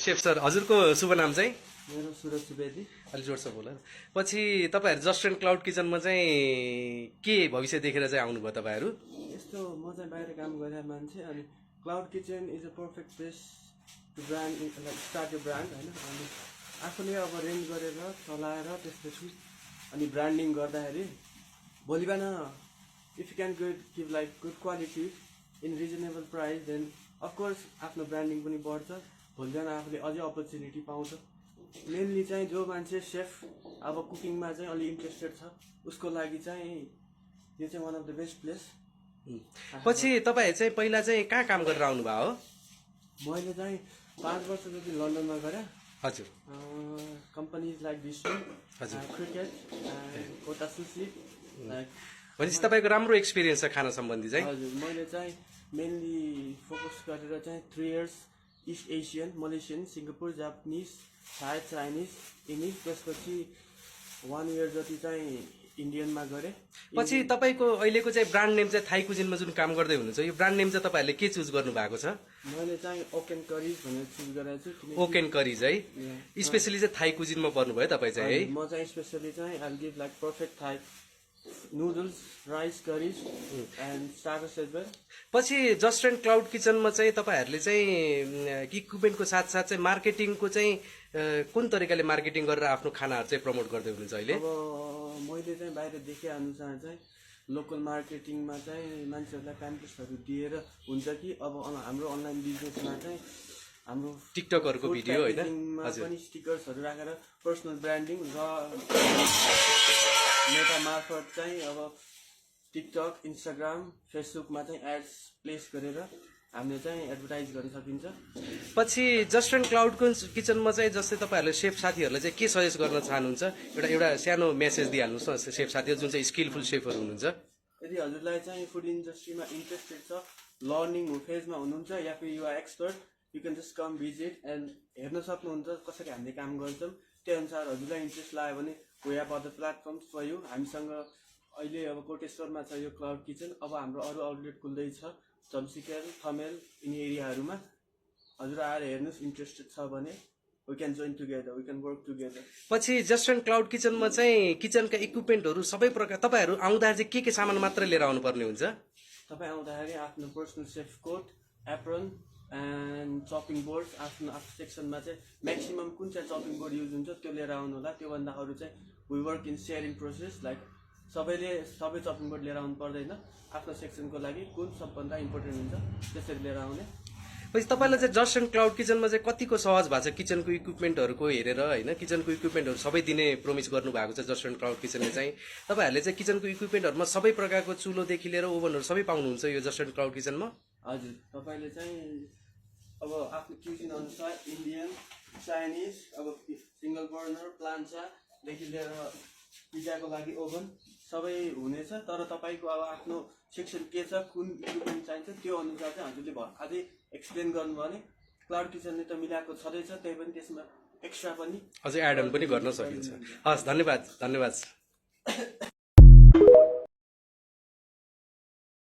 Chef sir हजुरको शुभ नाम चाहिँ मेरो सुरज सुवेदी। अलि जोडसँग बोल पछि तपाईँहरू जस्ट एन्ड क्लाउड किचनमा चाहिँ के भविष्य देखेर चाहिँ आउनुभयो तपाईँहरू यस्तो म चाहिँ बाहिर काम गरेर मान्छे अनि cloud kitchen is a perfect place to brand like start यो ब्रान्ड होइन। अनि आफूले अब रेन्ट गरेर चलाएर त्यसपछि अनि ब्रान्डिङ गर्दाखेरि भोलि बिहान if you can give like good quality in reasonable price then of course आफ्नो ब्रान्डिङ पनि बढ्छ। भोलि बिहान आफूले अझै अपर्च्युनिटी पाउँछ। मेनली चाहिँ जो मान्छे सेफ अब कुकिङमा चाहिँ अलि इन्ट्रेस्टेड छ उसको लागि चाहिँ यो चाहिँ one of the best place. पछि तपाईँहरू चाहिँ पहिला चाहिँ कहाँ काम गरेर आउनुभयो हो मैले चाहिँ 5 वर्ष जति लन्डनमा गरेँ। हजुर कम्पनीज लाइक बिस्टो हजुर क्रिकेट कोटा सुसी लाइक भनेपछि तपाईँको राम्रो एक्सपिरियन्स छ खाना सम्बन्धी चाहिँ हजुर। मैले चाहिँ मेनली फोकस गरेर चाहिँ 3 years East Asian Malaysian Singapore Japanese Thai Chinese English त्यसपछि 1 इयर जति चाहिँ इन्डियनमा गरेँ। पछि तपाईँको अहिलेको चाहिँ ब्रान्ड नेम चाहिँ थाई कुजिनमा जुन काम गर्दै हुनुहुन्छ यो ब्रान्ड नेम चाहिँ तपाईँहरूले के चुज गर्नु भएको छ मैले चाहिँ ओकेन करिज भनेर चुज गरेको छु। ओकेन करिज है स्पेसली चाहिँ थाई कुजिनमा पर्नुभयो तपाईँ चाहिँ है म चाहिँ स्पेसली चाहिँ I give like perfect Thai noodles rice curries and starters as well. पछि जस्ट एन्ड क्लाउड किचनमा चाहिँ तपाईँहरूले चाहिँ इक्विपमेन्टको साथसाथ चाहिँ मार्केटिङको चाहिँ कुन तरिकाले मार्केटिङ गरेर आफ्नो खानाहरू चाहिँ प्रमोट गर्दै हुनुहुन्छ अहिले अब मैले चाहिँ बाहिर देखे अनुसार चाहिँ लोकल मार्केटिङमा चाहिँ मान्छेहरूलाई प्याम्पलेट्सहरू दिएर हुन्छ कि अब हाम्रो अनलाइन बिजनेसमा चाहिँ हाम्रो टिकटकहरूको भिडियो होइन पनि स्टिकर्सहरू राखेर पर्सनल ब्रान्डिङ र नेता मार्फत चाहिँ अब टिकटक इन्स्टाग्राम फेसबुकमा चाहिँ एड्स प्लेस गरेर हामीले चाहिँ एडभर्टाइज गर्न सकिन्छ। पछि जस्ट एन्ड क्लाउड किचनमा चाहिँ जस्तै तपाईँहरूले सेफ साथीहरूलाई चाहिँ के सजेस्ट गर्न चाहनुहुन्छ एउटा सानो मेसेज दिइहाल्नुहोस् न सेफ साथीहरू जुन चाहिँ स्किलफुल सेफहरू हुनुहुन्छ। यदि हजुरलाई चाहिँ फुड इन्डस्ट्रीमा इन्ट्रेस्टेड छ लर्निङ फेजमा हुनुहुन्छ या फिर you're expert you can just come visit and हेर्न सक्नुहुन्छ कसरी हामीले काम गर्छौँ। त्यही अनुसार हजुरलाई इन्ट्रेस्ट लाग्यो भने we have other platforms for you. हामीसँग अहिले अब कोटेश्वरमा छ यो क्लाउड किचन। अब हाम्रो अरू आउटलेट खुल्दैछ चम्सिकेल थमेल यिनी एरियाहरूमा। हजुर आएर हेर्नुहोस् इन्ट्रेस्टेड छ भने we can join together we can work together. पछि जस्ट एन्ड क्लाउड किचनमा चाहिँ किचनका इक्विपमेन्टहरू सबै प्रकार तपाईँहरू आउँदाखेरि चाहिँ के सामान मात्रै लिएर आउनुपर्ने हुन्छ। तपाईँ आउँदाखेरि आफ्नो personal chef coat apron and chopping board आफ्नो सेक्सनमा चाहिँ म्याक्सिमम् कुन चाहिँ चपिङ बोर्ड युज हुन्छ त्यो लिएर आउनु होला। त्योभन्दा अरू चाहिँ we work in sharing process like सबैले सबै चपिङ बोर्ड लिएर आउनु पर्दैन। आफ्नो सेक्सनको लागि कुन सबभन्दा इम्पोर्टेन्ट हुन्छ त्यसरी लिएर आउने। पछि तपाईँलाई चाहिँ जस्ट एन्ड क्लाउड किचनमा चाहिँ कतिको सहज भएको छ किचनको इक्विपमेन्टहरूको हेरेर होइन किचनको इक्विपमेन्टहरू सबै दिने प्रोमिस गर्नुभएको छ जस्ट एन्ड क्लाउड किचनले चाहिँ तपाईँहरूले चाहिँ किचनको इक्विपमेन्टहरूमा सबै प्रकारको चुलोदेखि लिएर ओभनहरू सबै पाउनुहुन्छ यो जस्ट एन्ड क्लाउड किचनमा। हजुर तपाईँले चाहिँ अब आफ्नो क्युजिन अनुसार इन्डियन चाइनिज अब सिङ्गल बर्नर प्लान्चादेखि लिएर पिज्जाको लागि ओभन सबै हुनेछ। तर तपाईँको अब आफ्नो सेक्सन के छ कुन इक्विपमेन्ट चाहिन्छ त्यो अनुसार चाहिँ हजुरले अझै एक्सप्लेन गर्नुभयो भने क्लाउड किचनले त मिलाएको छँदैछ त्यही पनि त्यसमा एक्स्ट्रा पनि अझै एड अन पनि गर्न सकिन्छ। हस् धन्यवाद धन्यवाद।